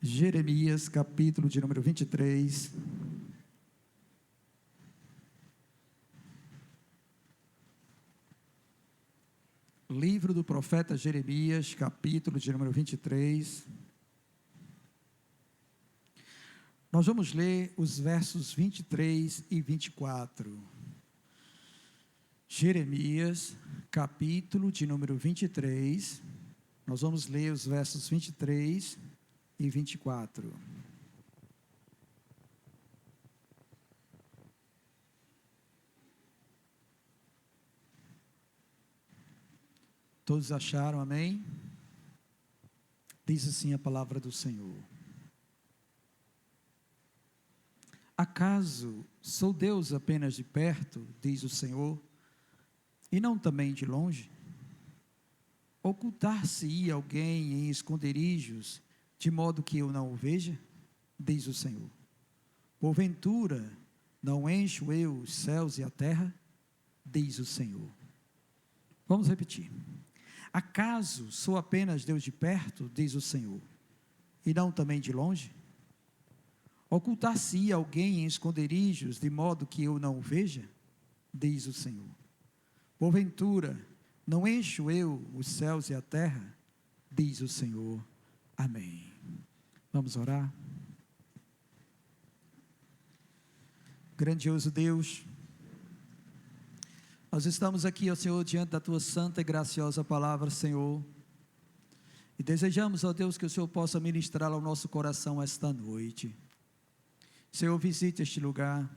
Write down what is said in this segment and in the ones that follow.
Jeremias, capítulo de número 23. Livro do profeta Jeremias, capítulo de número 23. Nós vamos ler os versos 23 e 24. Jeremias, capítulo de número 23. Nós vamos ler os versos 23 e 24. Todos acharam, amém? Diz assim a palavra do Senhor: acaso sou Deus apenas de perto, diz o Senhor, e não também de longe? Ocultar-se-ia alguém em esconderijos, de modo que eu não o veja? Diz o Senhor. Porventura, não encho eu os céus e a terra? Diz o Senhor. Vamos repetir. Acaso sou apenas Deus de perto, diz o Senhor, e não também de longe? Ocultar-se-ia alguém em esconderijos, de modo que eu não o veja? Diz o Senhor. Porventura, não encho eu os céus e a terra? Diz o Senhor. Amém. Vamos orar? Grandioso Deus, nós estamos aqui, ó Senhor, diante da Tua santa e graciosa palavra, Senhor, e desejamos, ó Deus, que o Senhor possa ministrar ao nosso coração esta noite. Senhor, visite este lugar,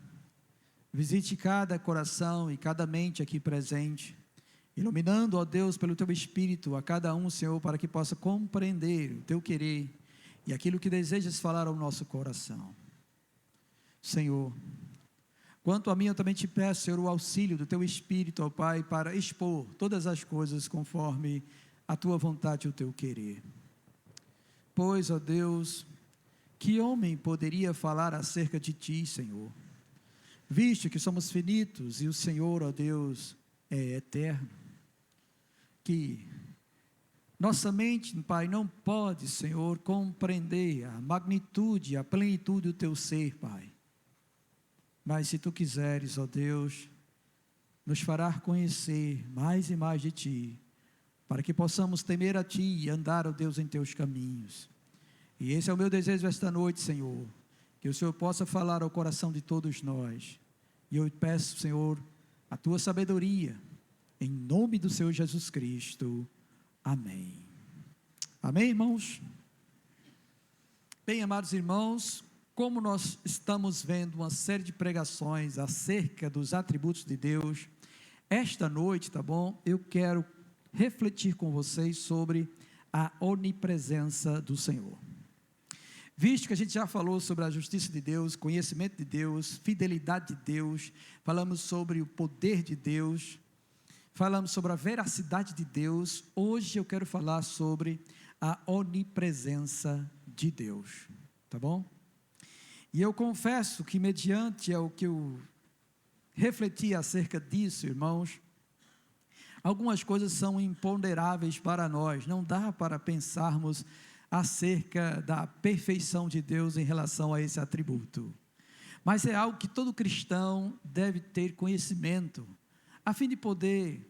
visite cada coração e cada mente aqui presente, iluminando, ó Deus, pelo Teu Espírito, a cada um, Senhor, para que possa compreender o Teu querer e aquilo que desejas falar ao nosso coração. Senhor, quanto a mim, eu também te peço, Senhor, o auxílio do Teu Espírito, ó Pai, para expor todas as coisas conforme a Tua vontade e o Teu querer. Pois, ó Deus, que homem poderia falar acerca de Ti, Senhor? Visto que somos finitos e o Senhor, ó Deus, é eterno. Que nossa mente, Pai, não pode, Senhor, compreender a magnitude, a plenitude do Teu ser, Pai. Mas se Tu quiseres, ó Deus, nos fará conhecer mais e mais de Ti, para que possamos temer a Ti e andar, ó Deus, em Teus caminhos. E esse é o meu desejo esta noite, Senhor, que o Senhor possa falar ao coração de todos nós. E eu peço, Senhor, a Tua sabedoria, em nome do Senhor Jesus Cristo. Amém. Amém, irmãos? Bem, amados irmãos, como nós estamos vendo uma série de pregações acerca dos atributos de Deus, esta noite, tá bom? Eu quero refletir com vocês sobre a onipresença do Senhor. Visto que a gente já falou sobre a justiça de Deus, conhecimento de Deus, fidelidade de Deus, falamos sobre o poder de Deus, falamos sobre a veracidade de Deus, hoje eu quero falar sobre a onipresença de Deus, tá bom? E eu confesso que mediante o que eu refleti acerca disso, irmãos, algumas coisas são imponderáveis para nós, não dá para pensarmos acerca da perfeição de Deus em relação a esse atributo, mas é algo que todo cristão deve ter conhecimento, a fim de poder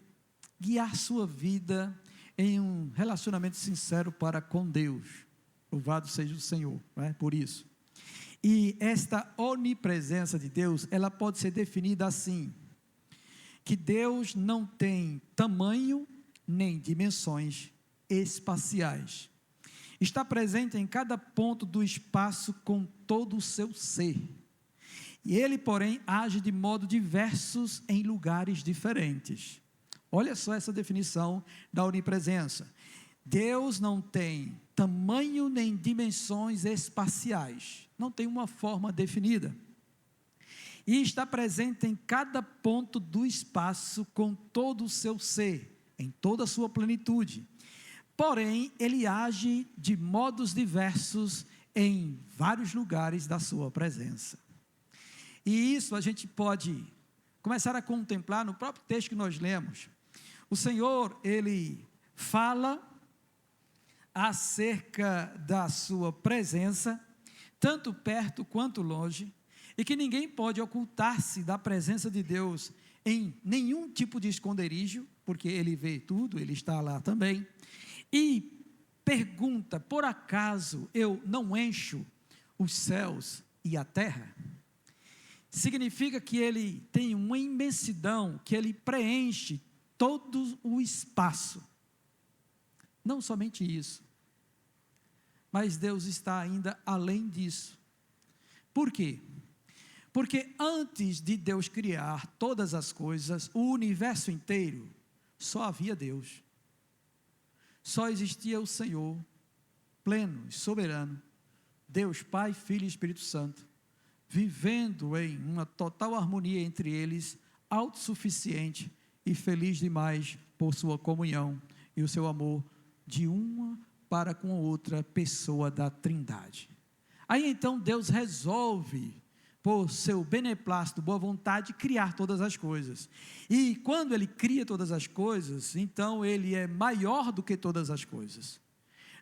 guiar sua vida em um relacionamento sincero para com Deus. Louvado seja o Senhor, né, por isso. E esta onipresença de Deus, ela pode ser definida assim, que Deus não tem tamanho nem dimensões espaciais, está presente em cada ponto do espaço com todo o seu ser, e Ele, porém, age de modo diversos em lugares diferentes. Olha só essa definição da onipresença. Deus não tem tamanho nem dimensões espaciais, não tem uma forma definida, e está presente em cada ponto do espaço com todo o seu ser, em toda a sua plenitude. Porém, Ele age de modos diversos em vários lugares da sua presença. E isso a gente pode começar a contemplar no próprio texto que nós lemos. O Senhor, Ele fala acerca da sua presença, tanto perto quanto longe, e que ninguém pode ocultar-se da presença de Deus em nenhum tipo de esconderijo, porque Ele vê tudo, Ele está lá também, e pergunta: por acaso eu não encho os céus e a terra? Significa que Ele tem uma imensidão, que Ele preenche todo o espaço. Não somente isso, mas Deus está ainda além disso. Por quê? Porque antes de Deus criar todas as coisas, o universo inteiro, só havia Deus. Só existia o Senhor, pleno e soberano, Deus Pai, Filho e Espírito Santo, vivendo em uma total harmonia entre eles, autossuficiente e feliz demais por sua comunhão e o seu amor de uma para com outra pessoa da Trindade. Aí então Deus resolve, por seu beneplácito, boa vontade, criar todas as coisas. E quando Ele cria todas as coisas, então Ele é maior do que todas as coisas.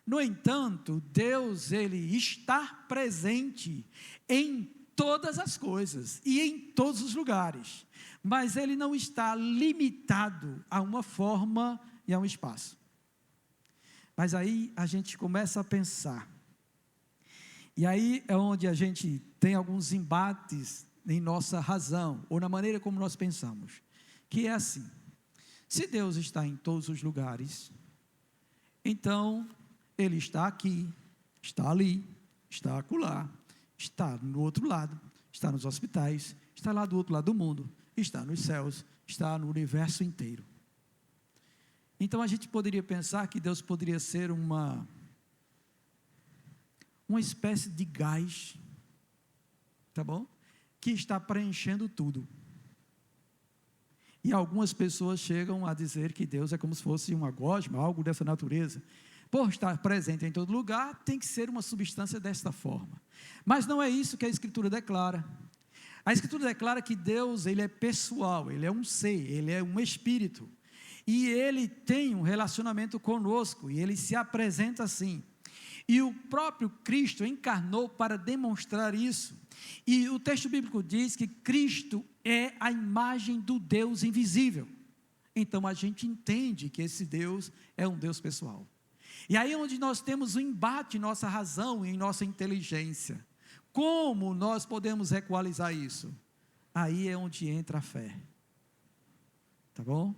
No entanto, Deus, Ele está presente em todas as coisas e em todos os lugares, mas Ele não está limitado a uma forma e a um espaço. Mas aí a gente começa a pensar, e aí é onde a gente tem alguns embates em nossa razão, ou na maneira como nós pensamos, que é assim: se Deus está em todos os lugares, então Ele está aqui, está ali, está acolá, está no outro lado, está nos hospitais, está lá do outro lado do mundo, está nos céus, está no universo inteiro. Então a gente poderia pensar que Deus poderia ser uma espécie de gás, tá bom? Que está preenchendo tudo. E algumas pessoas chegam a dizer que Deus é como se fosse uma gosma, algo dessa natureza. Por estar presente em todo lugar, tem que ser uma substância desta forma. Mas não é isso que a Escritura declara. A Escritura declara que Deus, Ele é pessoal, Ele é um ser, Ele é um espírito. E Ele tem um relacionamento conosco, e Ele se apresenta assim. E o próprio Cristo encarnou para demonstrar isso. E o texto bíblico diz que Cristo é a imagem do Deus invisível. Então a gente entende que esse Deus é um Deus pessoal. E aí é onde nós temos um embate em nossa razão e em nossa inteligência. Como nós podemos equalizar isso? Aí é onde entra a fé. Tá bom?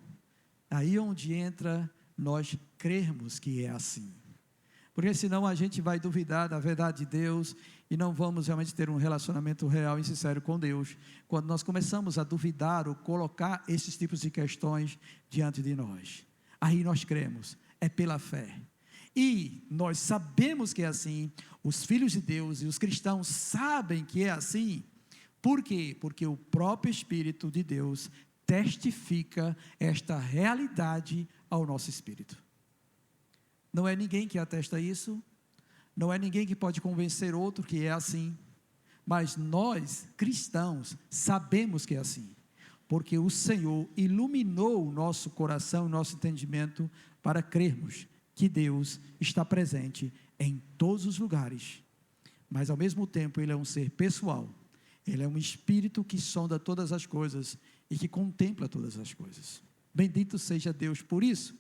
Aí é onde entra nós crermos que é assim. Porque senão a gente vai duvidar da verdade de Deus e não vamos realmente ter um relacionamento real e sincero com Deus, quando nós começamos a duvidar ou colocar esses tipos de questões diante de nós. Aí nós cremos, é pela fé. E nós sabemos que é assim, os filhos de Deus e os cristãos sabem que é assim. Por quê? Porque o próprio Espírito de Deus testifica esta realidade ao nosso espírito. Não é ninguém que atesta isso, não é ninguém que pode convencer outro que é assim, mas nós, cristãos, sabemos que é assim, porque o Senhor iluminou o nosso coração, o nosso entendimento, para crermos que Deus está presente em todos os lugares, mas ao mesmo tempo Ele é um ser pessoal, Ele é um Espírito que sonda todas as coisas e que contempla todas as coisas. Bendito seja Deus por isso.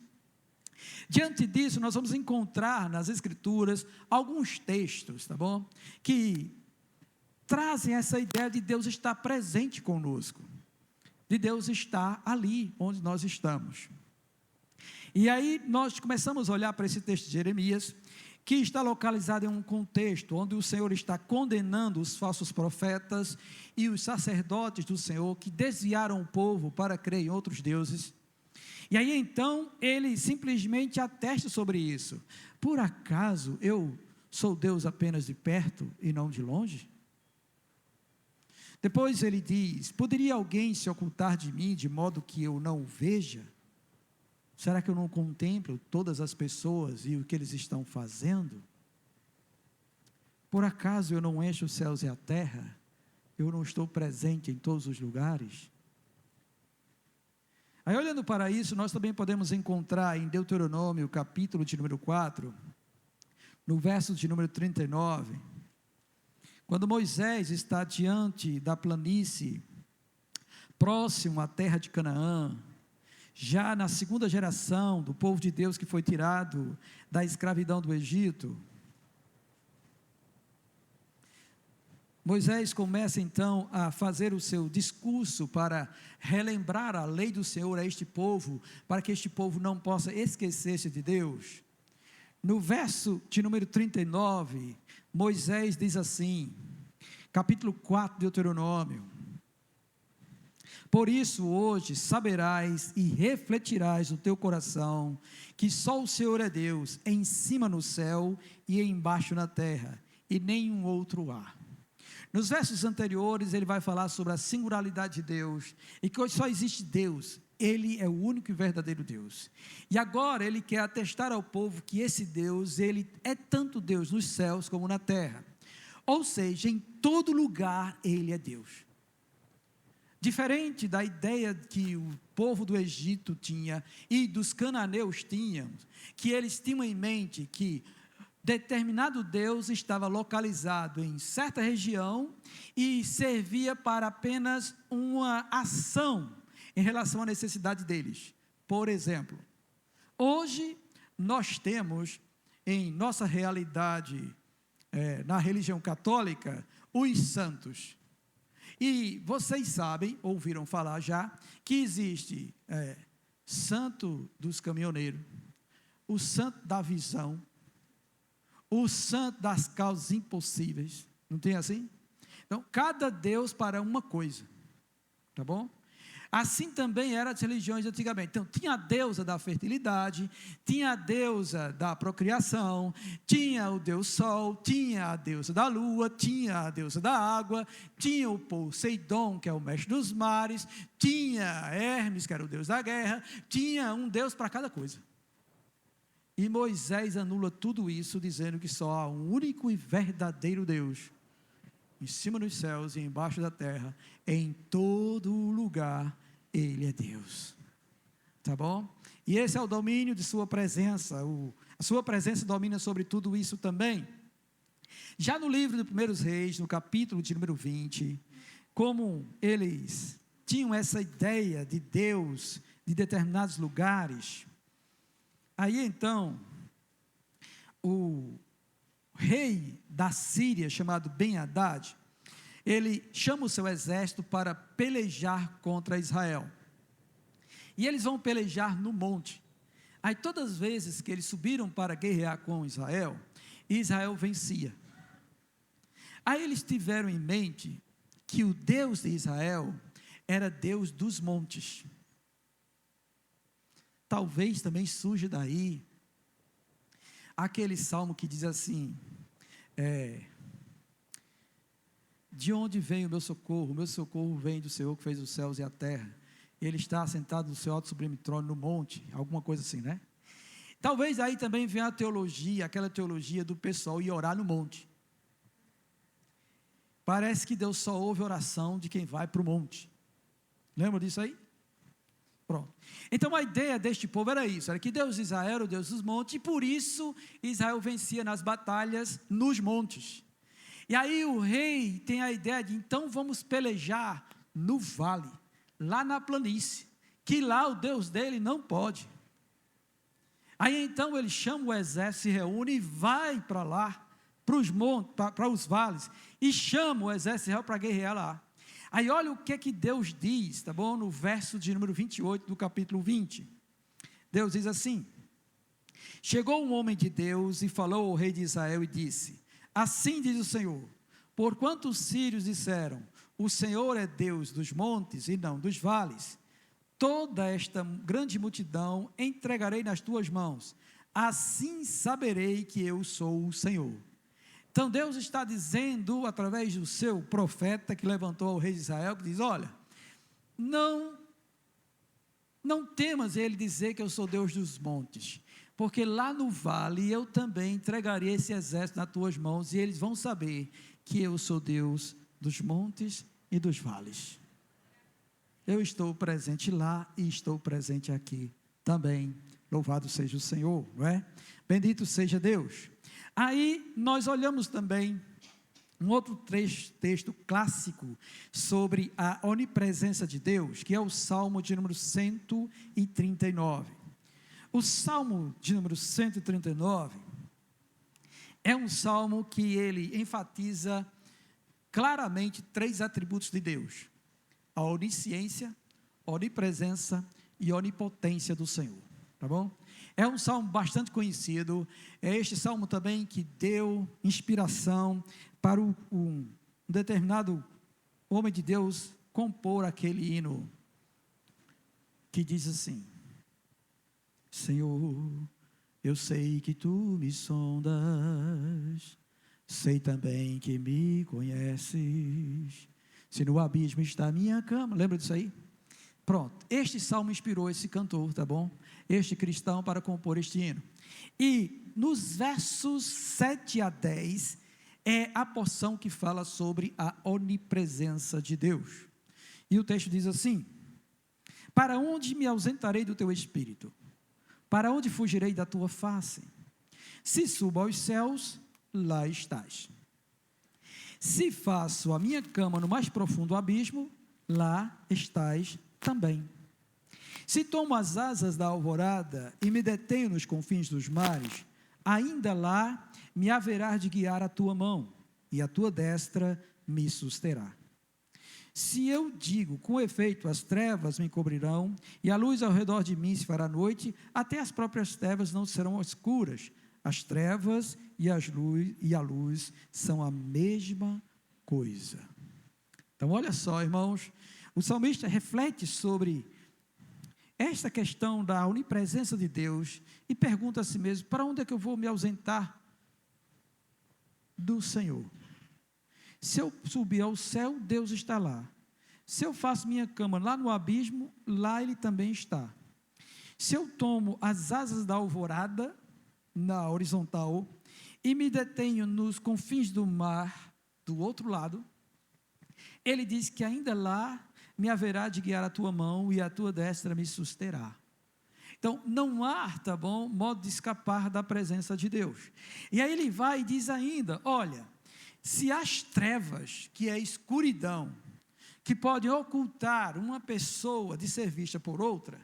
Diante disso, nós vamos encontrar nas Escrituras alguns textos, tá bom? Que trazem essa ideia de Deus estar presente conosco, de Deus estar ali onde nós estamos. E aí nós começamos a olhar para esse texto de Jeremias, que está localizado em um contexto onde o Senhor está condenando os falsos profetas e os sacerdotes do Senhor que desviaram o povo para crer em outros deuses. E aí então ele simplesmente atesta sobre isso. Por acaso eu sou Deus apenas de perto e não de longe? Depois ele diz: poderia alguém se ocultar de mim de modo que eu não o veja? Será que eu não contemplo todas as pessoas e o que eles estão fazendo? Por acaso eu não encho os céus e a terra? Eu não estou presente em todos os lugares? Aí olhando para isso, nós também podemos encontrar em Deuteronômio, capítulo de número 4, no verso de número 39, quando Moisés está diante da planície, próximo à terra de Canaã, já na segunda geração do povo de Deus que foi tirado da escravidão do Egito, Moisés começa então a fazer o seu discurso para relembrar a lei do Senhor a este povo, para que este povo não possa esquecer-se de Deus. No verso de número 39, Moisés diz assim, capítulo 4 de Deuteronômio: por isso hoje saberás e refletirás no teu coração, que só o Senhor é Deus, em cima no céu e embaixo na terra, e nenhum outro há. Nos versos anteriores ele vai falar sobre a singularidade de Deus, e que hoje só existe Deus, Ele é o único e verdadeiro Deus. E agora ele quer atestar ao povo que esse Deus, Ele é tanto Deus nos céus como na terra, ou seja, em todo lugar Ele é Deus. Diferente da ideia que o povo do Egito tinha e dos cananeus tinham, que eles tinham em mente que determinado Deus estava localizado em certa região e servia para apenas uma ação em relação à necessidade deles. Por exemplo, hoje nós temos em nossa realidade, na religião católica, os santos. E vocês sabem, ouviram falar já, que existe santo dos caminhoneiros, o santo da visão, o santo das causas impossíveis, não tem assim? Então, cada Deus para uma coisa, tá bom? Assim também eram as religiões antigamente. Então, tinha a deusa da fertilidade, tinha a deusa da procriação, tinha o Deus Sol, tinha a deusa da lua, tinha a deusa da água, tinha o Poseidon, que é o mestre dos mares, tinha Hermes, que era o deus da guerra, tinha um Deus para cada coisa. E Moisés anula tudo isso, dizendo que só há um único e verdadeiro Deus, em cima dos céus e embaixo da terra, em todo lugar Ele é Deus, tá bom? E esse é o domínio de sua presença, a sua presença domina sobre tudo isso também. Já no livro dos Primeiros Reis, no capítulo de número 20, como eles tinham essa ideia de Deus, de determinados lugares, aí então, o rei da Síria, chamado Ben-Hadad, ele chama o seu exército para pelejar contra Israel, e eles vão pelejar no monte. Aí todas as vezes que eles subiram para guerrear com Israel, Israel vencia. Aí eles tiveram em mente que o Deus de Israel era Deus dos montes. Talvez também surja daí aquele salmo que diz assim, de onde vem o meu socorro vem do Senhor que fez os céus e a terra, Ele está assentado no seu alto sublime trono no monte, alguma coisa assim, né? Talvez aí também venha a teologia, aquela teologia do pessoal ir orar no monte. Parece que Deus só ouve oração de quem vai para o monte. Lembra disso aí? Pronto. Então a ideia deste povo era isso, era que Deus de Israel era o Deus dos montes, e por isso Israel vencia nas batalhas nos montes. E aí o rei tem a ideia de, então vamos pelejar no vale, lá na planície, que lá o Deus dele não pode. Aí então ele chama o exército, se reúne e vai para lá, para os montes, para os vales, e chama o exército de Israel para guerrear lá. Aí olha o que é que Deus diz, tá bom? No verso de número 28 do capítulo 20. Deus diz assim: chegou um homem de Deus e falou ao rei de Israel e disse: assim diz o Senhor, porquanto os sírios disseram, o Senhor é Deus dos montes e não dos vales, toda esta grande multidão entregarei nas tuas mãos, assim saberei que eu sou o Senhor. Então Deus está dizendo, através do seu profeta, que levantou ao rei de Israel, que diz, olha, não temas ele dizer que eu sou Deus dos montes, porque lá no vale eu também entregarei esse exército nas tuas mãos, e eles vão saber que eu sou Deus dos montes e dos vales. Eu estou presente lá e estou presente aqui também. Louvado seja o Senhor, não é? Bendito seja Deus. Aí nós olhamos também um outro texto clássico sobre a onipresença de Deus, que é o Salmo de número 139. O Salmo de número 139 é um salmo que ele enfatiza claramente 3 atributos de Deus: a onisciência, onipresença e onipotência do Senhor, tá bom? É um salmo bastante conhecido, é este salmo também que deu inspiração para um determinado homem de Deus compor aquele hino, que diz assim: Senhor, eu sei que tu me sondas, sei também que me conheces, se no abismo está a minha cama. Lembra disso aí? Pronto, este salmo inspirou esse cantor, tá bom? Este cristão para compor este hino. E nos versos 7 a 10, é a porção que fala sobre a onipresença de Deus. E o texto diz assim: para onde me ausentarei do teu espírito? Para onde fugirei da tua face? Se subo aos céus, lá estás. Se faço a minha cama no mais profundo abismo, lá estás também. Se tomo as asas da alvorada e me detenho nos confins dos mares, ainda lá me haverá de guiar a tua mão, e a tua destra me susterá. Se eu digo, com efeito, as trevas me cobrirão, e a luz ao redor de mim se fará noite, até as próprias trevas não serão escuras. As trevas e a luz são a mesma coisa. Então, olha só, irmãos, o salmista reflete sobre esta questão da onipresença de Deus e pergunta a si mesmo: para onde é que eu vou me ausentar do Senhor? Se eu subir ao céu, Deus está lá. Se eu faço minha cama lá no abismo, lá Ele também está. Se eu tomo as asas da alvorada, na horizontal, e me detenho nos confins do mar, do outro lado, Ele diz que ainda lá me haverá de guiar a tua mão e a tua destra me susterá. Então, não há, tá bom, modo de escapar da presença de Deus. E aí ele vai e diz ainda: olha, se as trevas, que é a escuridão, que podem ocultar uma pessoa de ser vista por outra,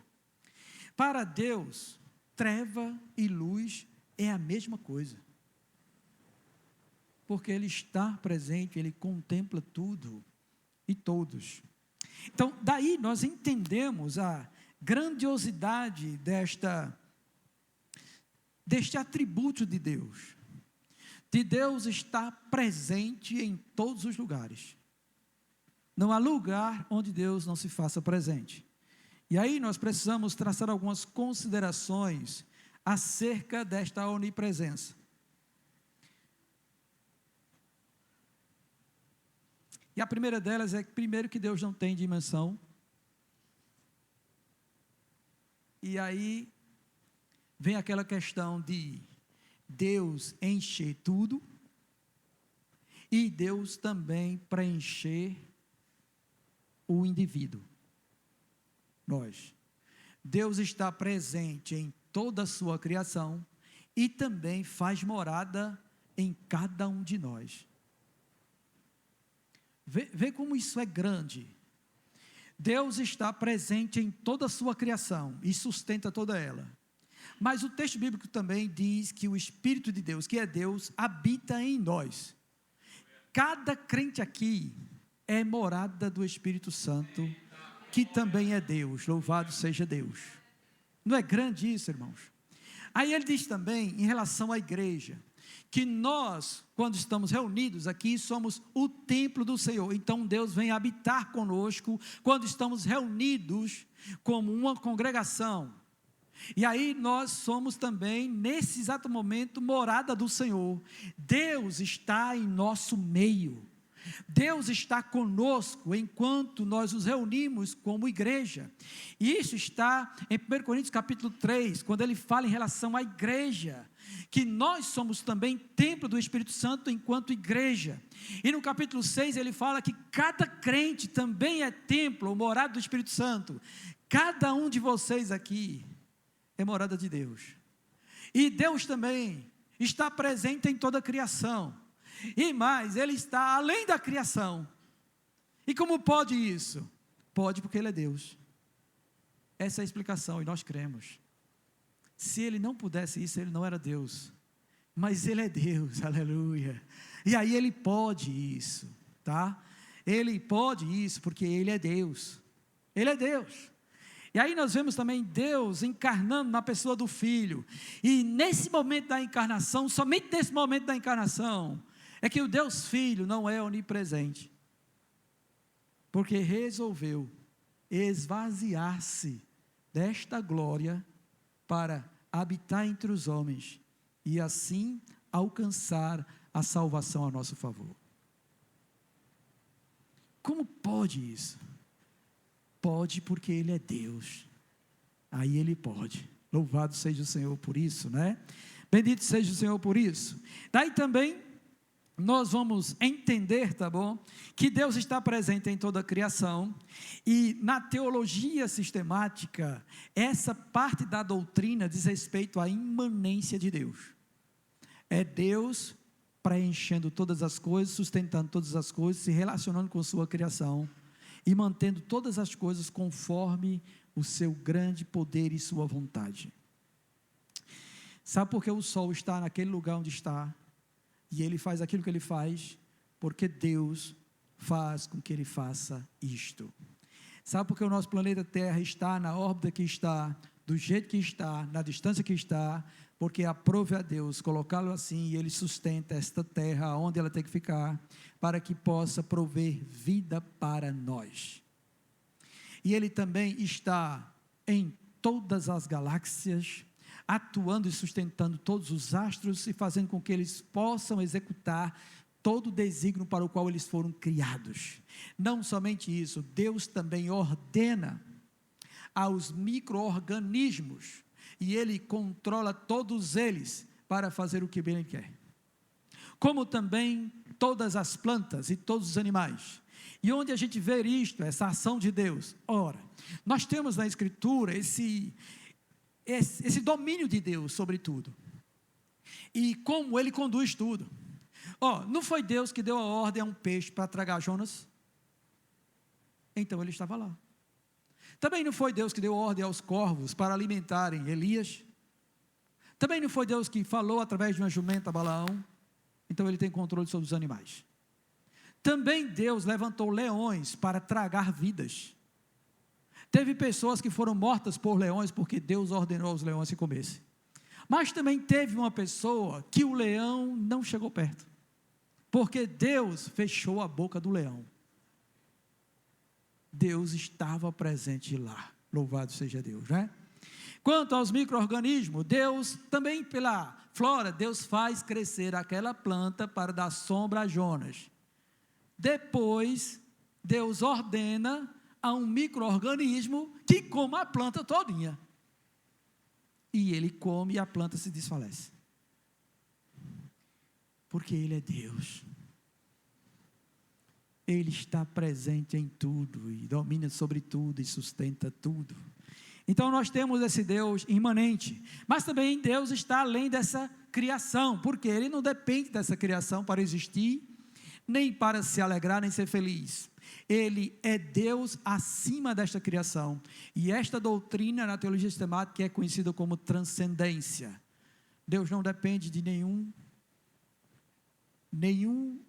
para Deus, treva e luz é a mesma coisa. Porque Ele está presente, Ele contempla tudo e todos. Então, daí nós entendemos a grandiosidade deste atributo de Deus. De Deus estar presente em todos os lugares. Não há lugar onde Deus não se faça presente. E aí nós precisamos traçar algumas considerações acerca desta onipresença. E a primeira delas é, primeiro, que Deus não tem dimensão. E aí vem aquela questão de Deus encher tudo e Deus também preencher o indivíduo. Nós. Deus está presente em toda a sua criação e também faz morada em cada um de nós. Vê como isso é grande. Deus está presente em toda a sua criação e sustenta toda ela. Mas o texto bíblico também diz que o Espírito de Deus, que é Deus, habita em nós. Cada crente aqui é morada do Espírito Santo, que também é Deus. Louvado seja Deus. Não é grande isso, irmãos? Aí ele diz também, em relação à igreja, que nós, quando estamos reunidos aqui, somos o templo do Senhor. Então Deus vem habitar conosco quando estamos reunidos como uma congregação. E aí nós somos também, nesse exato momento, morada do Senhor. Deus está em nosso meio. Deus está conosco enquanto nós nos reunimos como igreja. E isso está em 1 Coríntios capítulo 3, quando ele fala em relação à igreja, que nós somos também templo do Espírito Santo enquanto igreja. E no capítulo 6 ele fala que cada crente também é templo ou morada do Espírito Santo. Cada um de vocês aqui é morada de Deus. E Deus também está presente em toda a criação, e mais, Ele está além da criação. E como pode isso? Pode porque Ele é Deus. Essa é a explicação, e nós cremos. Se Ele não pudesse isso, Ele não era Deus, mas Ele é Deus, aleluia, e aí Ele pode isso, tá? Ele pode isso, porque Ele é Deus, Ele é Deus. E aí nós vemos também Deus encarnando na pessoa do Filho, e nesse momento da encarnação, somente nesse momento da encarnação, é que o Deus Filho não é onipresente, porque resolveu esvaziar-se desta glória, para habitar entre os homens, e assim alcançar a salvação a nosso favor. Como pode isso? Pode porque Ele é Deus, aí Ele pode, louvado seja o Senhor por isso, né? Bendito seja o Senhor por isso. Daí também, nós vamos entender, tá bom? Que Deus está presente em toda a criação, e na teologia sistemática, essa parte da doutrina diz respeito à imanência de Deus. É Deus preenchendo todas as coisas, sustentando todas as coisas, se relacionando com sua criação, e mantendo todas as coisas conforme o seu grande poder e sua vontade. Sabe por que o sol está naquele lugar onde está? E ele faz aquilo que ele faz, porque Deus faz com que ele faça isto. Sabe por que o nosso planeta Terra está na órbita que está, do jeito que está, na distância que está? Porque aprove a Deus colocá-lo assim, e Ele sustenta esta terra onde ela tem que ficar, para que possa prover vida para nós. E Ele também está em todas as galáxias, atuando e sustentando todos os astros, e fazendo com que eles possam executar todo o desígnio para o qual eles foram criados. Não somente isso, Deus também ordena aos micro-organismos, e Ele controla todos eles, para fazer o que bem Ele quer. Como também todas as plantas e todos os animais. E onde a gente vê isto, essa ação de Deus? Ora, nós temos na Escritura esse domínio de Deus sobre tudo, e como Ele conduz tudo. Não foi Deus que deu a ordem a um peixe para tragar Jonas? Então Ele estava lá. Também não foi Deus que deu ordem aos corvos para alimentarem Elias? Também não foi Deus que falou através de uma jumenta a Balaão? Então Ele tem controle sobre os animais. Também Deus levantou leões para tragar vidas. Teve pessoas que foram mortas por leões, porque Deus ordenou aos leões que comessem. Mas também teve uma pessoa que o leão não chegou perto, porque Deus fechou a boca do leão. Deus estava presente lá, louvado seja Deus, né? Quanto aos micro-organismos, Deus também pela flora, Deus faz crescer aquela planta para dar sombra a Jonas. Depois, Deus ordena a um micro-organismo que coma a planta todinha. E ele come e a planta se desfalece. Porque Ele é Deus. Ele está presente em tudo, e domina sobre tudo, e sustenta tudo. Então nós temos esse Deus imanente, mas também Deus está além dessa criação, porque Ele não depende dessa criação para existir, nem para se alegrar, nem ser feliz. Ele é Deus acima desta criação, e esta doutrina na teologia sistemática é conhecida como transcendência. Deus não depende de nenhum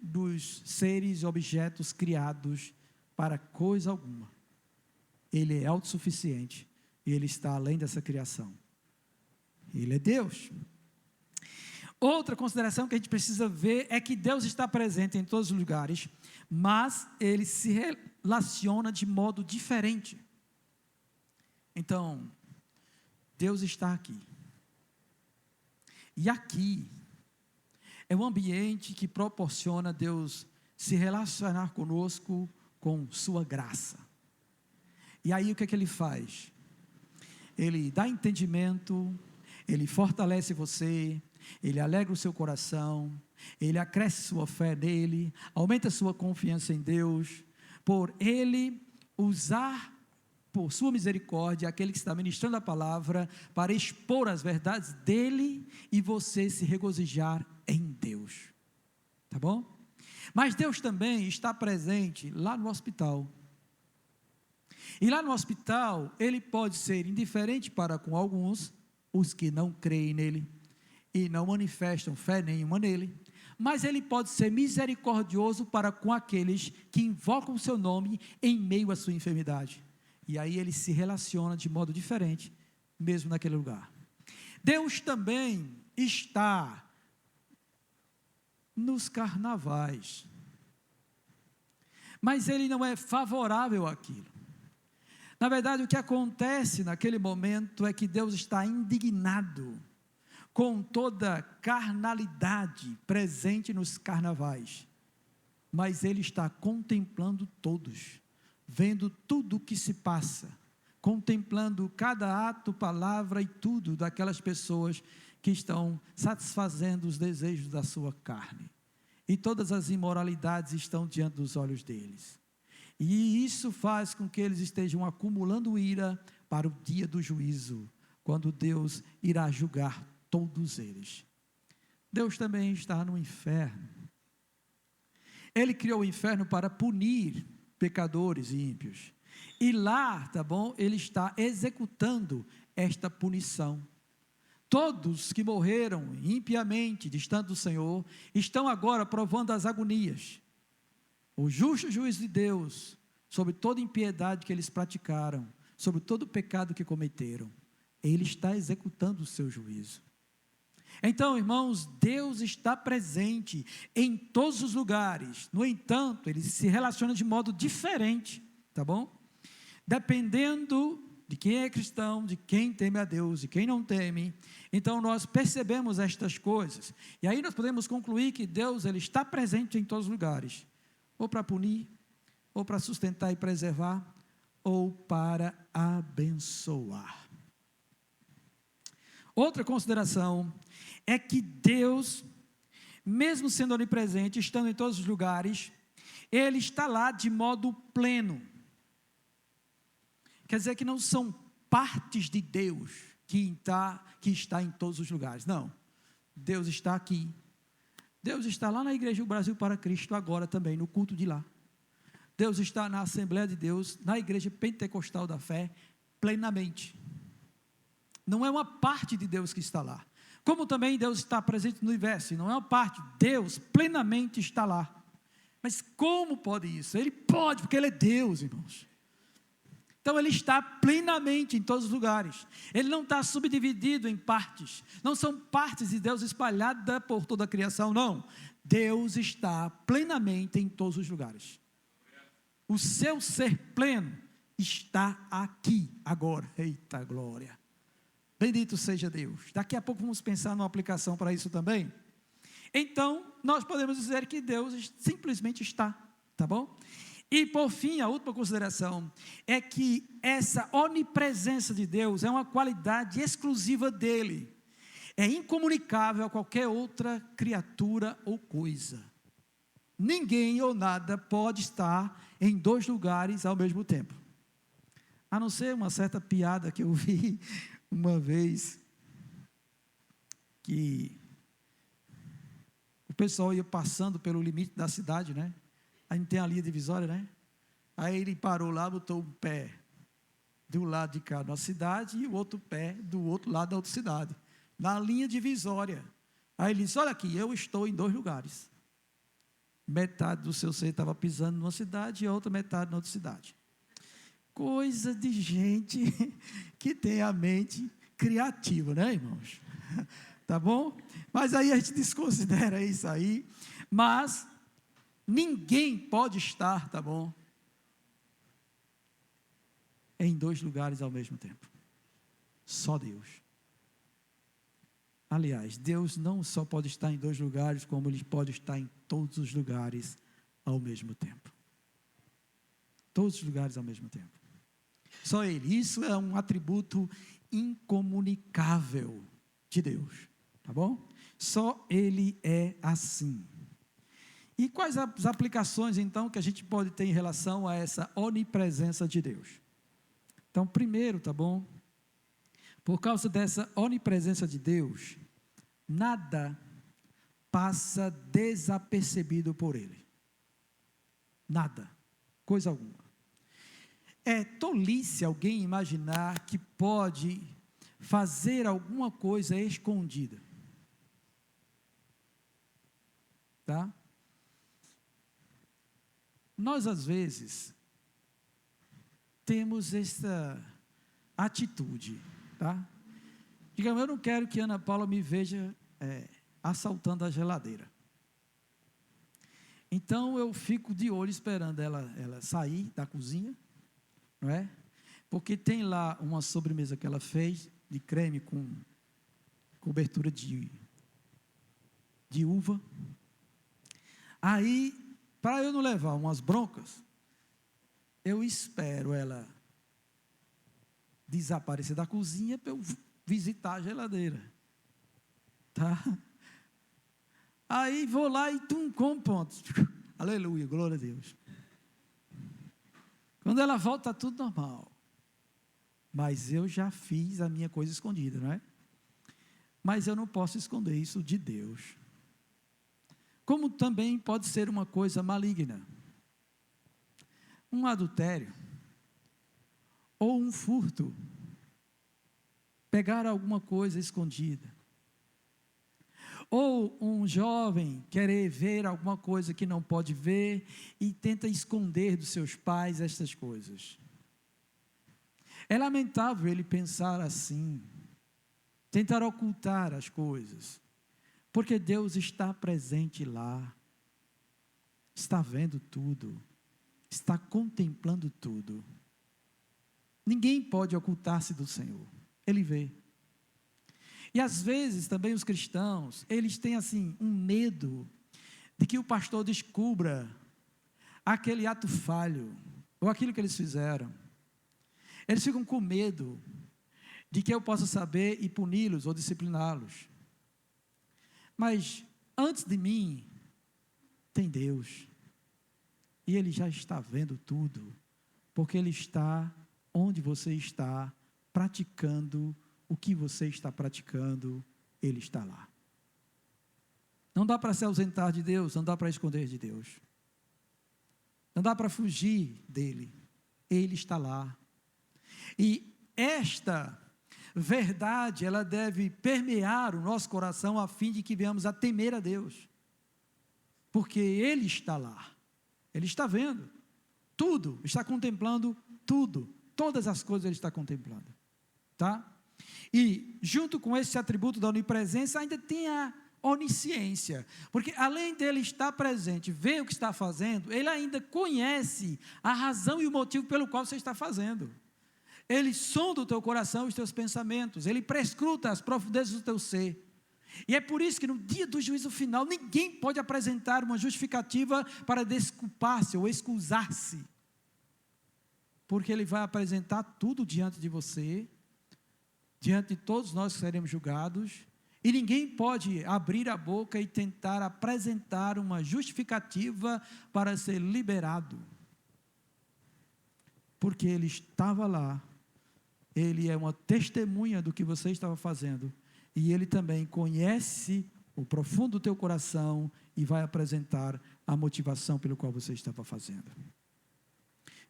dos seres e objetos criados para coisa alguma. Ele é autossuficiente, e Ele está além dessa criação. Ele é Deus. Outra consideração que a gente precisa ver é que Deus está presente em todos os lugares, mas Ele se relaciona de modo diferente. Então, Deus está aqui. E aqui é um ambiente que proporciona Deus se relacionar conosco com sua graça. E aí o que é que Ele faz? Ele dá entendimento, Ele fortalece você, Ele alegra o seu coração, Ele acresce sua fé nele, aumenta sua confiança em Deus, por Ele usar por sua misericórdia, aquele que está ministrando a palavra, para expor as verdades dele e você se regozijar em Deus, tá bom? Mas Deus também está presente lá no hospital, e lá no hospital, ele pode ser indiferente para com alguns, os que não creem nele, e não manifestam fé nenhuma nele, mas ele pode ser misericordioso para com aqueles que invocam o seu nome em meio à sua enfermidade. E aí ele se relaciona de modo diferente, mesmo naquele lugar. Deus também está nos carnavais, mas ele não é favorável àquilo. Na verdade, o que acontece naquele momento é que Deus está indignado com toda carnalidade presente nos carnavais, mas ele está contemplando todos, vendo tudo o que se passa, contemplando cada ato, palavra e tudo daquelas pessoas que estão satisfazendo os desejos da sua carne, e todas as imoralidades estão diante dos olhos deles, e isso faz com que eles estejam acumulando ira para o dia do juízo, quando Deus irá julgar todos eles. Deus também está no inferno. Ele criou o inferno para punir pecadores e ímpios, e lá, tá bom, ele está executando esta punição. Todos que morreram impiamente, distante do Senhor, estão agora provando as agonias, o justo juízo de Deus, sobre toda impiedade que eles praticaram, sobre todo o pecado que cometeram. Ele está executando o seu juízo. Então, irmãos, Deus está presente em todos os lugares. No entanto, ele se relaciona de modo diferente, tá bom? Dependendo de quem é cristão, de quem teme a Deus, de quem não teme. Então, nós percebemos estas coisas. E aí nós podemos concluir que Deus, ele está presente em todos os lugares. Ou para punir, ou para sustentar e preservar, ou para abençoar. Outra consideração é que Deus, mesmo sendo onipresente, estando em todos os lugares, ele está lá de modo pleno. Quer dizer que não são partes de Deus que está em todos os lugares. Não, Deus está aqui. Deus está lá na Igreja do Brasil para Cristo agora também, no culto de lá. Deus está na Assembleia de Deus, na Igreja Pentecostal da Fé, plenamente. Não é uma parte de Deus que está lá. Como também Deus está presente no universo, não é uma parte, Deus plenamente está lá. Mas como pode isso? Ele pode, porque Ele é Deus, irmãos. Então Ele está plenamente em todos os lugares. Ele não está subdividido em partes. Não são partes de Deus espalhadas por toda a criação, não. Deus está plenamente em todos os lugares. O seu ser pleno está aqui, agora. Eita glória! Bendito seja Deus. Daqui a pouco vamos pensar numa aplicação para isso também. Então, nós podemos dizer que Deus simplesmente está, tá bom? E por fim, a última consideração é que essa onipresença de Deus é uma qualidade exclusiva dele. É incomunicável a qualquer outra criatura ou coisa. Ninguém ou nada pode estar em dois lugares ao mesmo tempo. A não ser uma certa piada que eu vi uma vez, que o pessoal ia passando pelo limite da cidade, né? A gente tem a linha divisória, né? Aí ele parou lá, botou um pé do lado de cá da cidade e o outro pé do outro lado da outra cidade, na linha divisória. Aí ele disse: olha aqui, eu estou em dois lugares. Metade do seu ser estava pisando numa cidade e a outra metade na outra cidade. Coisa de gente que tem a mente criativa, né, irmãos? Tá bom? Mas aí a gente desconsidera isso aí. Mas ninguém pode estar, tá bom, em dois lugares ao mesmo tempo. Só Deus. Aliás, Deus não só pode estar em dois lugares, como Ele pode estar em todos os lugares ao mesmo tempo. Todos os lugares ao mesmo tempo. Só Ele. Isso é um atributo incomunicável de Deus. Tá bom? Só Ele é assim. E quais as aplicações, então, que a gente pode ter em relação a essa onipresença de Deus? Então, primeiro, tá bom? Por causa dessa onipresença de Deus, nada passa desapercebido por Ele. Nada, coisa alguma. É tolice alguém imaginar que pode fazer alguma coisa escondida. Tá? Nós, às vezes, temos essa atitude, tá? Digamos, eu não quero que Ana Paula me veja assaltando a geladeira. Então, eu fico de olho esperando ela sair da cozinha, não é? Porque tem lá uma sobremesa que ela fez, de creme com cobertura de uva. Aí, para eu não levar umas broncas, eu espero ela desaparecer da cozinha para eu visitar a geladeira. Tá? Aí vou lá e como ponto. Aleluia, glória a Deus. Quando ela volta, está tudo normal. Mas eu já fiz a minha coisa escondida, não é? Mas eu não posso esconder isso de Deus. Como também pode ser uma coisa maligna. Um adultério. Ou um furto. Pegar alguma coisa escondida. Ou um jovem querer ver alguma coisa que não pode ver e tenta esconder dos seus pais estas coisas. É lamentável ele pensar assim, tentar ocultar as coisas, porque Deus está presente lá, está vendo tudo, está contemplando tudo. Ninguém pode ocultar-se do Senhor, Ele vê. E às vezes também os cristãos, eles têm assim um medo de que o pastor descubra aquele ato falho, ou aquilo que eles fizeram. Eles ficam com medo de que eu possa saber e puni-los ou discipliná-los. Mas antes de mim, tem Deus. E Ele já está vendo tudo, porque Ele está onde você está, praticando o que você está praticando, Ele está lá. Não dá para se ausentar de Deus, não dá para esconder de Deus. Não dá para fugir dEle. Ele está lá. E esta verdade, ela deve permear o nosso coração a fim de que venhamos a temer a Deus. Porque Ele está lá. Ele está vendo tudo, está contemplando tudo. Todas as coisas Ele está contemplando. Tá? E junto com esse atributo da onipresença, ainda tem a onisciência. Porque além dele estar presente, ver o que está fazendo, Ele ainda conhece a razão e o motivo pelo qual você está fazendo. Ele sonda o teu coração e os teus pensamentos. Ele prescruta as profundezas do teu ser. E é por isso que no dia do juízo final, ninguém pode apresentar uma justificativa para desculpar-se ou excusar-se. Porque Ele vai apresentar tudo diante de você, diante de todos nós que seremos julgados, e ninguém pode abrir a boca e tentar apresentar uma justificativa para ser liberado. Porque Ele estava lá, Ele é uma testemunha do que você estava fazendo, e Ele também conhece o profundo do teu coração e vai apresentar a motivação pelo qual você estava fazendo.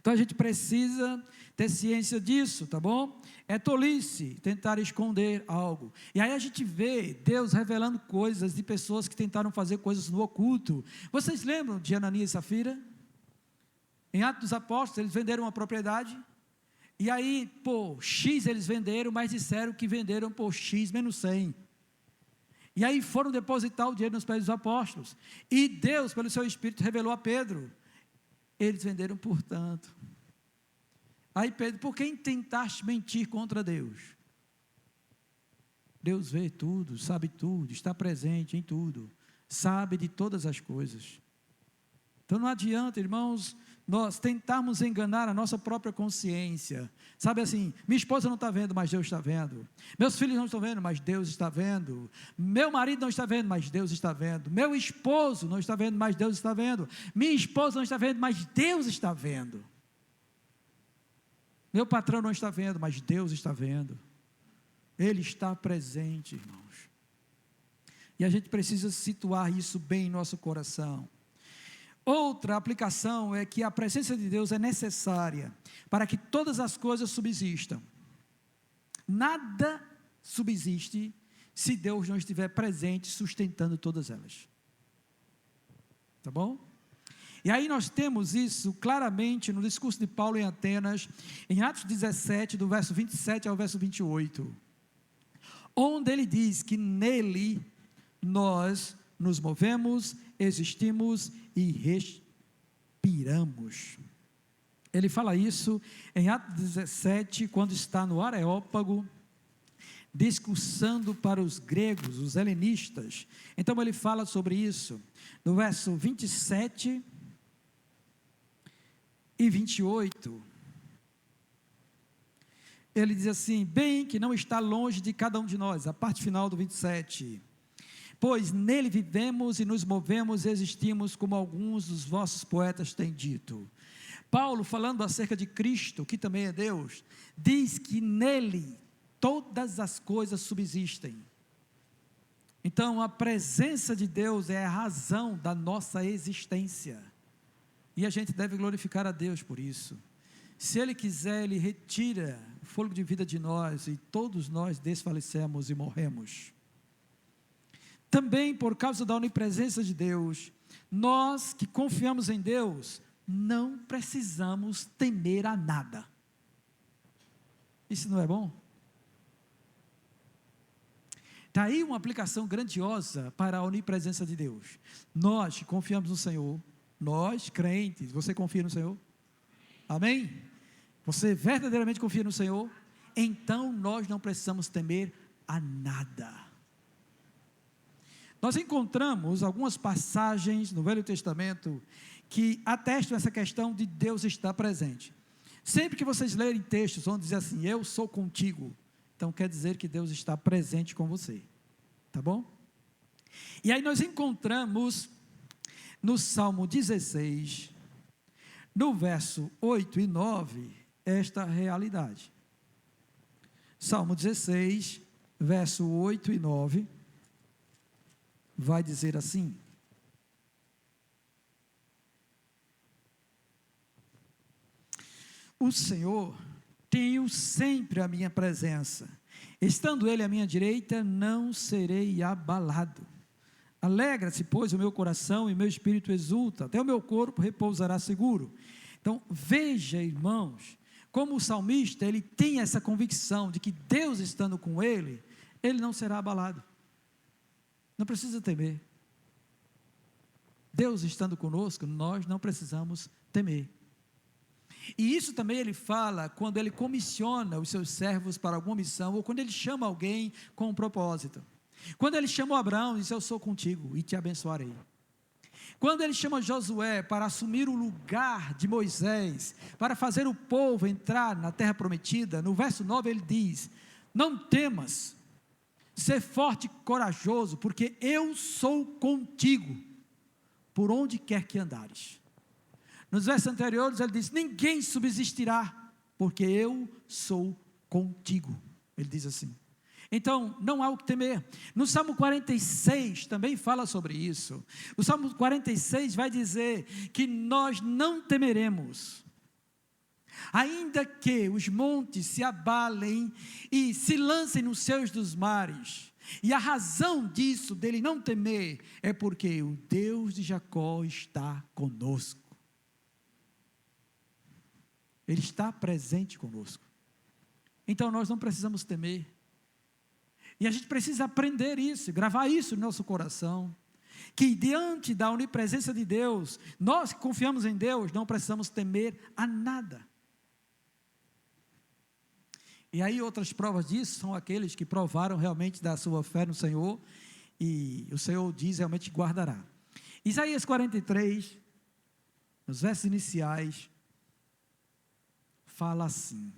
Então a gente precisa ter ciência disso, tá bom? É tolice tentar esconder algo. E aí a gente vê Deus revelando coisas de pessoas que tentaram fazer coisas no oculto. Vocês lembram de Ananias e Safira? Em Atos dos Apóstolos, eles venderam uma propriedade. E aí, por X eles venderam, mas disseram que venderam por X menos 100. E aí foram depositar o dinheiro nos pés dos apóstolos. E Deus, pelo seu Espírito, revelou a Pedro. Eles venderam por tanto. Aí Pedro, por que intentaste mentir contra Deus? Deus vê tudo, sabe tudo, está presente em tudo, sabe de todas as coisas. Então não adianta, irmãos, nós tentarmos enganar a nossa própria consciência. Sabe assim, minha esposa não está vendo, mas Deus está vendo. Meus filhos não estão vendo, mas Deus está vendo. Meu marido não está vendo, mas Deus está vendo. Meu esposo não está vendo, mas Deus está vendo. Minha esposa não está vendo, mas Deus está vendo. Meu patrão não está vendo, mas Deus está vendo. Ele está presente, irmãos. E a gente precisa situar isso bem em nosso coração. Outra aplicação é que a presença de Deus é necessária para que todas as coisas subsistam. Nada subsiste se Deus não estiver presente, sustentando todas elas. Tá bom? E aí nós temos isso claramente no discurso de Paulo em Atenas, em Atos 17, do verso 27 ao verso 28, onde ele diz que nele nós nos movemos, existimos e respiramos. Ele fala isso em Atos 17, quando está no Areópago, discursando para os gregos, os helenistas. Então ele fala sobre isso, no verso 27 e 28, ele diz assim: bem que não está longe de cada um de nós, a parte final do 27, pois nele vivemos e nos movemos e existimos, como alguns dos vossos poetas têm dito. Paulo, falando acerca de Cristo, que também é Deus, diz que nele todas as coisas subsistem. Então a presença de Deus é a razão da nossa existência, e a gente deve glorificar a Deus por isso. Se Ele quiser, Ele retira o fôlego de vida de nós, e todos nós desfalecemos e morremos. Também por causa da onipresença de Deus, nós que confiamos em Deus, não precisamos temer a nada. Isso não é bom? Está aí uma aplicação grandiosa para a onipresença de Deus. Nós que confiamos no Senhor, nós crentes, você confia no Senhor? Amém? Você verdadeiramente confia no Senhor? Então nós não precisamos temer a nada. Nós encontramos algumas passagens no Velho Testamento que atestam essa questão de Deus estar presente. Sempre que vocês lerem textos onde diz assim, eu sou contigo, então quer dizer que Deus está presente com você, tá bom? E aí nós encontramos no Salmo 16, no verso 8 e 9, esta realidade. Salmo 16, verso 8 e 9, vai dizer assim: o Senhor tenho sempre a minha presença, estando Ele à minha direita, não serei abalado. Alegra-se, pois, o meu coração e meu espírito exulta, até o meu corpo repousará seguro. Então, veja, irmãos, como o salmista, ele tem essa convicção de que Deus estando com ele, ele não será abalado. Não precisa temer. Deus estando conosco, nós não precisamos temer. E isso também ele fala quando ele comissiona os seus servos para alguma missão, ou quando ele chama alguém com um propósito. Quando ele chamou Abraão, ele disse, eu sou contigo e te abençoarei. Quando ele chama Josué para assumir o lugar de Moisés, para fazer o povo entrar na terra prometida, no verso 9 ele diz, não temas, ser forte e corajoso, porque eu sou contigo, por onde quer que andares. Nos versos anteriores ele diz, ninguém subsistirá, porque eu sou contigo, ele diz assim. Então, não há o que temer. No Salmo 46 também fala sobre isso. O Salmo 46 vai dizer que nós não temeremos, ainda que os montes se abalem e se lancem nos seios dos mares. E a razão disso, dele não temer, é porque o Deus de Jacó está conosco. Ele está presente conosco. Então nós não precisamos temer. E a gente precisa aprender isso, gravar isso no nosso coração, que diante da onipresença de Deus, nós que confiamos em Deus, não precisamos temer a nada. E aí outras provas disso são aqueles que provaram realmente da sua fé no Senhor, e o Senhor diz realmente guardará. Isaías 43, nos versos iniciais, fala assim: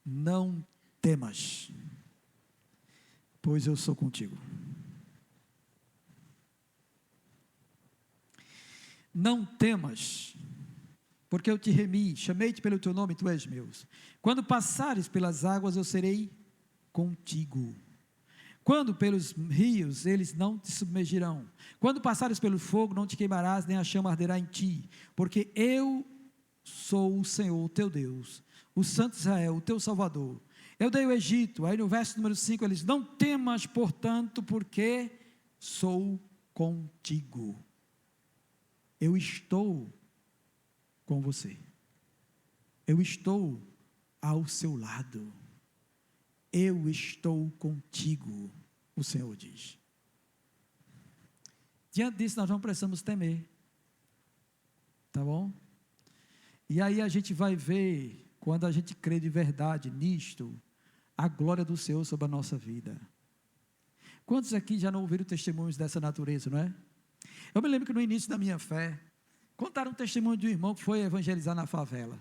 não temas, pois eu sou contigo. não temas, porque eu te remi, chamei-te pelo teu nome, tu és meu. Quando passares pelas águas, eu serei contigo. Quando pelos rios, eles não te submergirão. Quando passares pelo fogo, não te queimarás, nem a chama arderá em ti. Porque eu sou o Senhor, teu Deus, o Santo Israel, o teu Salvador. Eu dei o Egito. Aí no verso número 5, eles: não temas, portanto, porque sou contigo. Eu estou com você. Eu estou ao seu lado. Eu estou contigo, o Senhor diz. Diante disso, nós não precisamos temer. Tá bom? E aí a gente vai ver, quando a gente crê de verdade nisto, a glória do Senhor sobre a nossa vida. Quantos aqui já não ouviram testemunhos dessa natureza, não é? Eu me lembro que no início da minha fé, contaram um testemunho de um irmão que foi evangelizar na favela.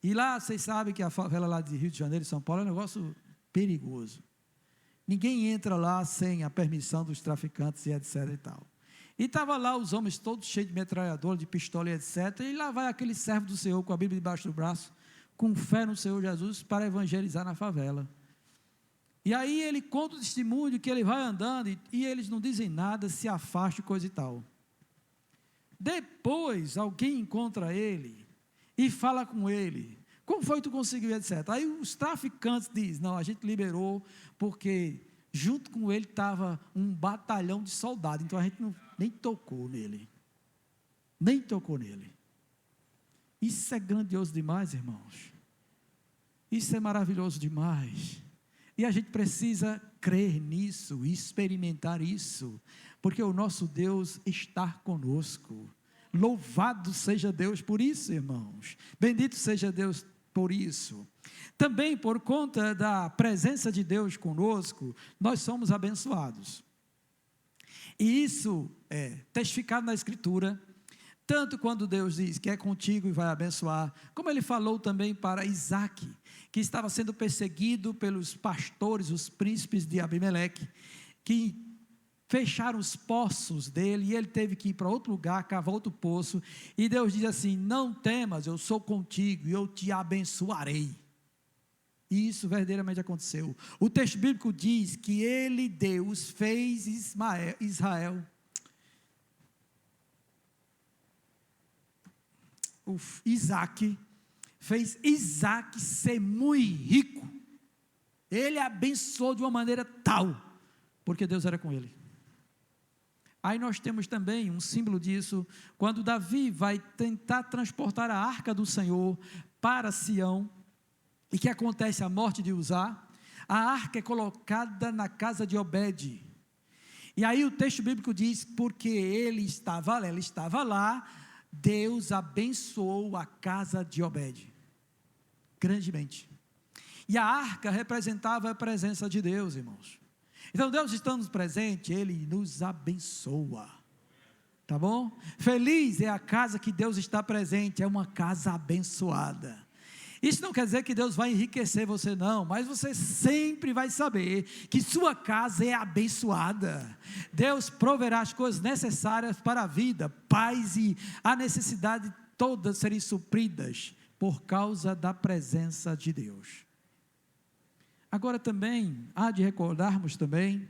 E lá, vocês sabem que a favela lá de Rio de Janeiro e São Paulo é um negócio perigoso. Ninguém entra lá sem a permissão dos traficantes e etc e tal. E estava lá os homens todos cheios de metralhadora, de pistola e etc. E lá vai aquele servo do Senhor com a Bíblia debaixo do braço, com fé no Senhor Jesus para evangelizar na favela. E aí ele conta o testemunho que ele vai andando e eles não dizem nada, se afastam, coisa e tal. Depois alguém encontra ele e fala com ele: como foi que tu conseguiu, etc. Aí os traficantes dizem: não, a gente liberou porque junto com ele estava um batalhão de soldados, então a gente nem tocou nele. Nem tocou nele. Isso é grandioso demais, irmãos. Isso é maravilhoso demais. E a gente precisa crer nisso, experimentar isso, porque o nosso Deus está conosco. Louvado seja Deus por isso, irmãos. Bendito seja Deus por isso. Também por conta da presença de Deus conosco, nós somos abençoados. E isso é testificado na Escritura, tanto quando Deus diz que é contigo e vai abençoar, como ele falou também para Isaac, que estava sendo perseguido pelos pastores, os príncipes de Abimeleque, que fecharam os poços dele, e ele teve que ir para outro lugar, cavar outro poço, e Deus diz assim: não temas, eu sou contigo, e eu te abençoarei. E isso verdadeiramente aconteceu. O texto bíblico diz que ele, Deus, fez Isaac, fez Isaac ser muito rico. Ele abençoou de uma maneira tal, porque Deus era com ele. Aí nós temos também um símbolo disso, quando Davi vai tentar transportar a arca do Senhor para Sião, e que acontece a morte de Uzá. A arca é colocada na casa de Obed, e aí o texto bíblico diz, porque ela estava lá, Deus abençoou a casa de Obed, grandemente. E a arca representava a presença de Deus, irmãos. Então Deus estando presente, Ele nos abençoa, tá bom? Feliz é a casa que Deus está presente, é uma casa abençoada. Isso não quer dizer que Deus vai enriquecer você não, mas você sempre vai saber que sua casa é abençoada. Deus proverá as coisas necessárias para a vida, paz e a necessidade todas serem supridas por causa da presença de Deus. Agora também, há de recordarmos também,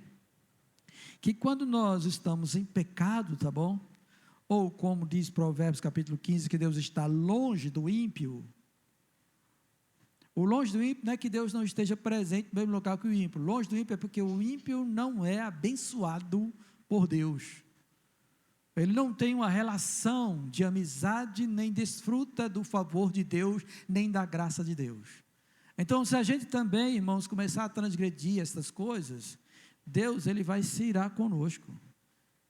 que quando nós estamos em pecado, tá bom? Ou como diz Provérbios capítulo 15, que Deus está longe do ímpio. O longe do ímpio não é que Deus não esteja presente no mesmo local que o ímpio. Longe do ímpio é porque o ímpio não é abençoado por Deus. Ele não tem uma relação de amizade, nem desfruta do favor de Deus, nem da graça de Deus. Então, se a gente também, irmãos, começar a transgredir essas coisas, Deus, Ele vai se irar conosco,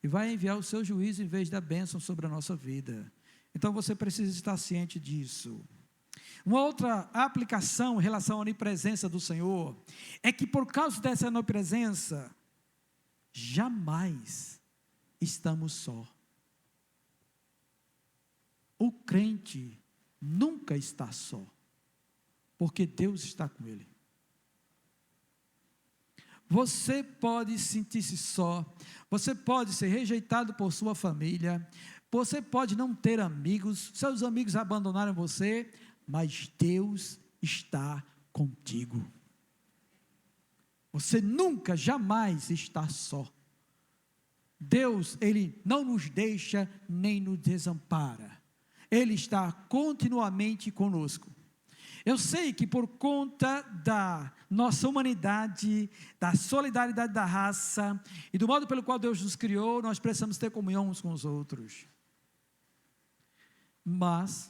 e vai enviar o seu juízo em vez da bênção sobre a nossa vida. Então, você precisa estar ciente disso. Uma outra aplicação em relação à onipresença do Senhor, é que por causa dessa onipresença, jamais estamos só. O crente nunca está só, porque Deus está com ele. Você pode sentir-se só, você pode ser rejeitado por sua família, Você pode não ter amigos, seus amigos abandonaram você, mas Deus está contigo. Você nunca, jamais está só. Deus, Ele não nos deixa nem nos desampara. Ele está continuamente conosco. Eu sei que por conta da nossa humanidade, da solidariedade da raça e do modo pelo qual Deus nos criou, nós precisamos ter comunhão uns com os outros. Mas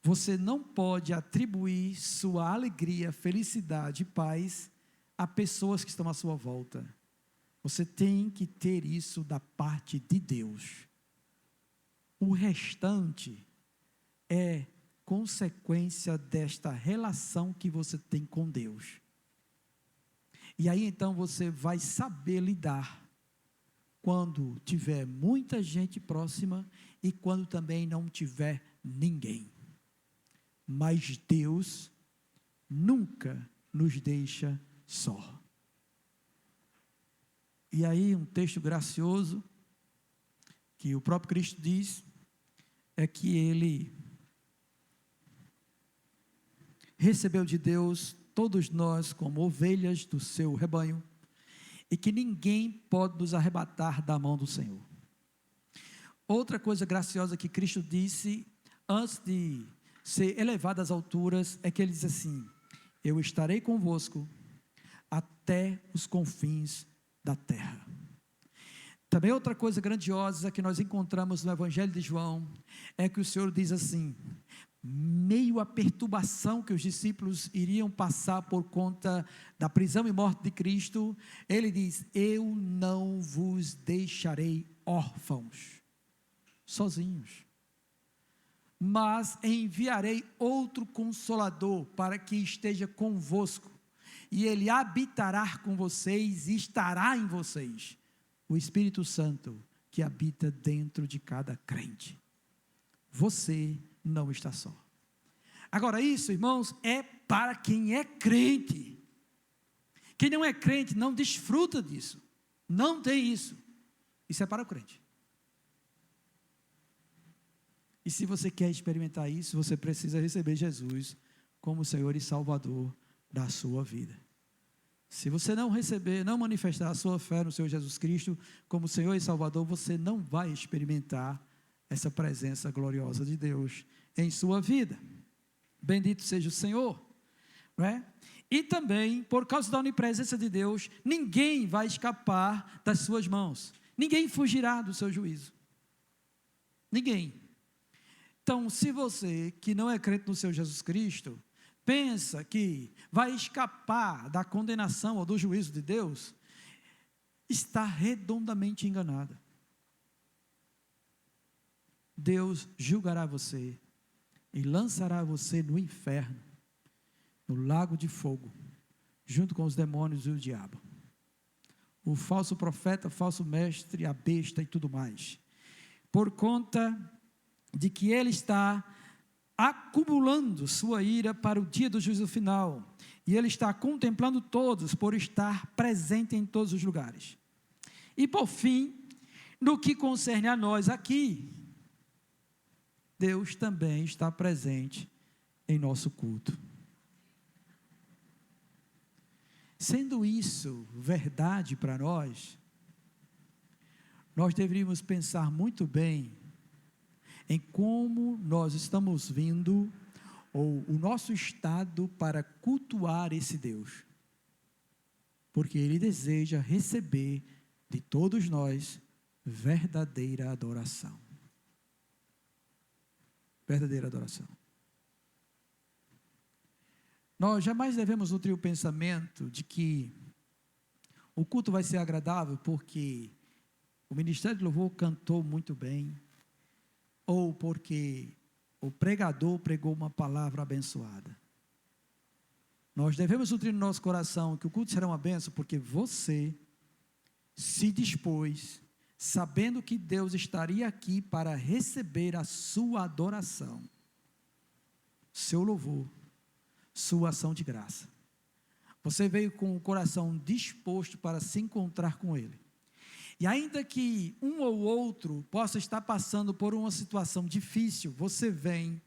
você não pode atribuir sua alegria, felicidade e paz a pessoas que estão à sua volta. Você tem que ter isso da parte de Deus. O restante é consequência desta relação que você tem com Deus. E aí então você vai saber lidar quando tiver muita gente próxima e quando também não tiver ninguém. Mas Deus nunca nos deixa só. E aí um texto gracioso que o próprio Cristo diz é que Ele recebeu de Deus todos nós como ovelhas do seu rebanho e que ninguém pode nos arrebatar da mão do Senhor. Outra coisa graciosa que Cristo disse antes de ser elevado às alturas é que Ele diz assim: eu estarei convosco até os confins da terra. Também outra coisa grandiosa que nós encontramos no Evangelho de João é que o Senhor diz assim, meio à perturbação que os discípulos iriam passar por conta da prisão e morte de Cristo, Ele diz: eu não vos deixarei órfãos, sozinhos, mas enviarei outro Consolador para que esteja convosco, e Ele habitará com vocês e estará em vocês, o Espírito Santo que habita dentro de cada crente. Você não está só. Agora isso, irmãos, é para quem é crente. Quem não é crente não desfruta disso, não tem isso. Isso é para o crente. E se você quer experimentar isso, você precisa receber Jesus como Senhor e Salvador da sua vida. Se você não receber, não manifestar a sua fé no Senhor Jesus Cristo como Senhor e Salvador, você não vai experimentar essa presença gloriosa de Deus em sua vida. Bendito seja o Senhor, não é? E também, por causa da onipresença de Deus, ninguém vai escapar das suas mãos, ninguém fugirá do seu juízo, ninguém. Então, se você que não é crente no Senhor Jesus Cristo, pensa que vai escapar da condenação ou do juízo de Deus, está redondamente enganada. Deus julgará você e lançará você no inferno, no lago de fogo, junto com os demônios e o diabo, o falso profeta, falso mestre, a besta e tudo mais, por conta de que ele está acumulando sua ira para o dia do juízo final, e ele está contemplando todos por estar presente em todos os lugares. E por fim, no que concerne a nós aqui, Deus também está presente em nosso culto. Sendo isso verdade para nós, nós deveríamos pensar muito bem em como nós estamos vindo, ou o nosso estado para cultuar esse Deus, porque Ele deseja receber de todos nós verdadeira adoração. Verdadeira adoração. Nós jamais devemos nutrir o pensamento de que o culto vai ser agradável porque o ministério de louvor cantou muito bem, ou porque o pregador pregou uma palavra abençoada. Nós devemos nutrir no nosso coração que o culto será uma bênção porque você se dispôs, sabendo que Deus estaria aqui para receber a sua adoração, seu louvor, sua ação de graça. Você veio com o coração disposto para se encontrar com Ele. E ainda que um ou outro possa estar passando por uma situação difícil, você vem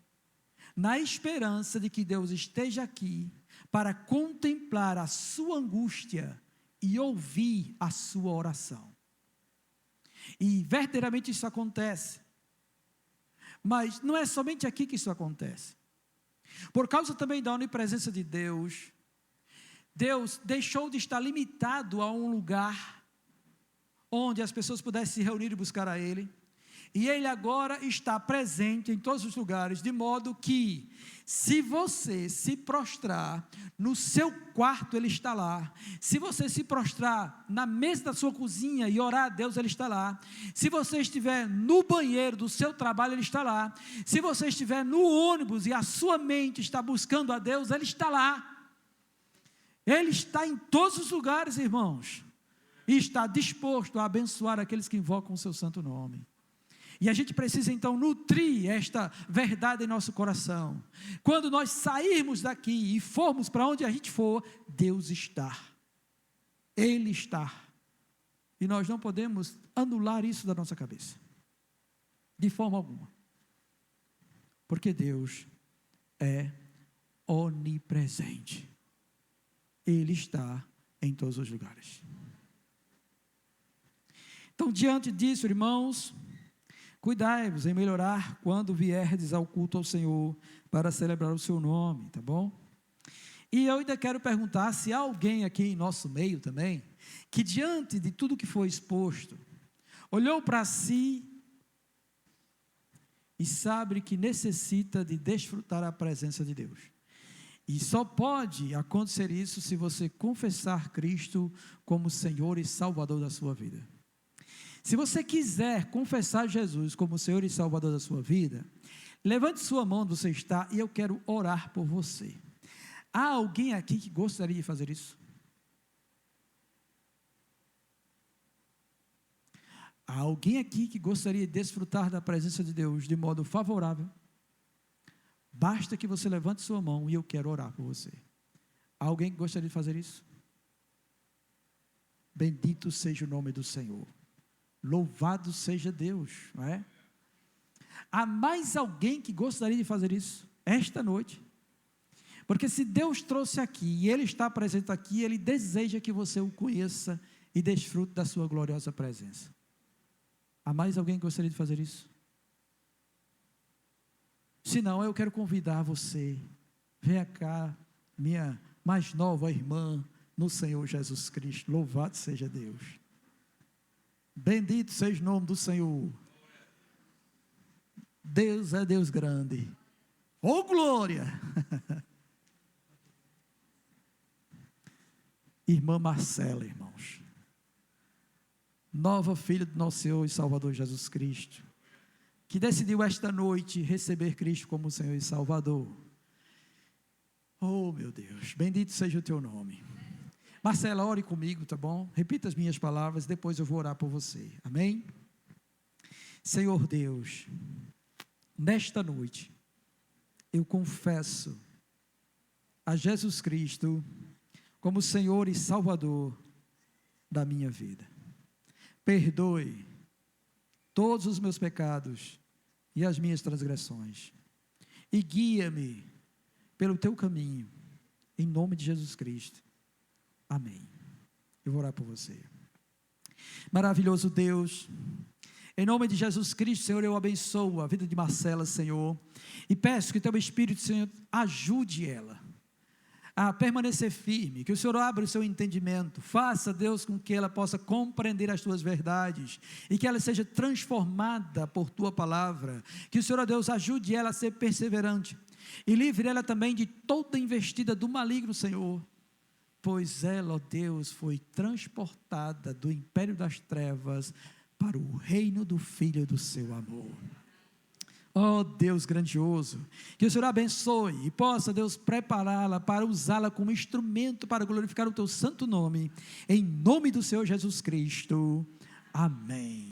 na esperança de que Deus esteja aqui para contemplar a sua angústia e ouvir a sua oração. E verdadeiramente isso acontece. Mas não é somente aqui que isso acontece. Por causa também da onipresença de Deus, Deus deixou de estar limitado a um lugar onde as pessoas pudessem se reunir e buscar a Ele. E Ele agora está presente em todos os lugares, de modo que, se você se prostrar no seu quarto, Ele está lá. Se você se prostrar na mesa da sua cozinha e orar a Deus, Ele está lá. Se você estiver no banheiro do seu trabalho, Ele está lá. Se você estiver no ônibus e a sua mente está buscando a Deus, Ele está lá. Ele está em todos os lugares, irmãos, e está disposto a abençoar aqueles que invocam o seu santo nome. E a gente precisa então nutrir esta verdade em nosso coração. Quando nós sairmos daqui e formos para onde a gente for, Deus está. Ele está. E nós não podemos anular isso da nossa cabeça, de forma alguma. Porque Deus é onipresente. Ele está em todos os lugares. Então, diante disso, irmãos, cuidai-vos em melhorar quando vierdes ao culto ao Senhor para celebrar o seu nome, tá bom? E eu ainda quero perguntar se há alguém aqui em nosso meio também, que diante de tudo que foi exposto, olhou para si e sabe que necessita de desfrutar a presença de Deus. E só pode acontecer isso se você confessar Cristo como Senhor e Salvador da sua vida. Se você quiser confessar Jesus como Senhor e Salvador da sua vida, levante sua mão onde você está e eu quero orar por você. Há alguém aqui que gostaria de fazer isso? Há alguém aqui que gostaria de desfrutar da presença de Deus de modo favorável? Basta que você levante sua mão e eu quero orar por você. Há alguém que gostaria de fazer isso? Bendito seja o nome do Senhor. Louvado seja Deus, não é? Há mais alguém que gostaria de fazer isso esta noite? Porque se Deus trouxe aqui e Ele está presente aqui, Ele deseja que você o conheça e desfrute da sua gloriosa presença. Há mais alguém que gostaria de fazer isso? Se não, eu quero convidar você. Venha cá, minha mais nova irmã no Senhor Jesus Cristo. Louvado seja Deus. Bendito seja o nome do Senhor. Deus é Deus grande. Oh, glória! Irmã Marcela, irmãos. Nova filha do nosso Senhor e Salvador Jesus Cristo, que decidiu esta noite receber Cristo como Senhor e Salvador. Oh, meu Deus, bendito seja o teu nome. Marcela, ore comigo, tá bom? Repita as minhas palavras, depois eu vou orar por você, amém? Senhor Deus, nesta noite, eu confesso a Jesus Cristo como Senhor e Salvador da minha vida. Perdoe todos os meus pecados e as minhas transgressões, e guia-me pelo teu caminho, em nome de Jesus Cristo. Amém. Eu vou orar por você. Maravilhoso Deus, em nome de Jesus Cristo, Senhor, eu abençoo a vida de Marcela, Senhor, e peço que teu Espírito, Senhor, ajude ela a permanecer firme, que o Senhor abra o seu entendimento, faça, Deus, com que ela possa compreender as tuas verdades, e que ela seja transformada por tua palavra, que o Senhor, ó Deus, ajude ela a ser perseverante, e livre ela também de toda investida do maligno, Senhor, pois ela, ó Deus, foi transportada do império das trevas para o reino do Filho do seu amor. Ó Deus grandioso, que o Senhor abençoe e possa, Deus, prepará-la para usá-la como instrumento para glorificar o teu santo nome, em nome do Senhor Jesus Cristo. Amém.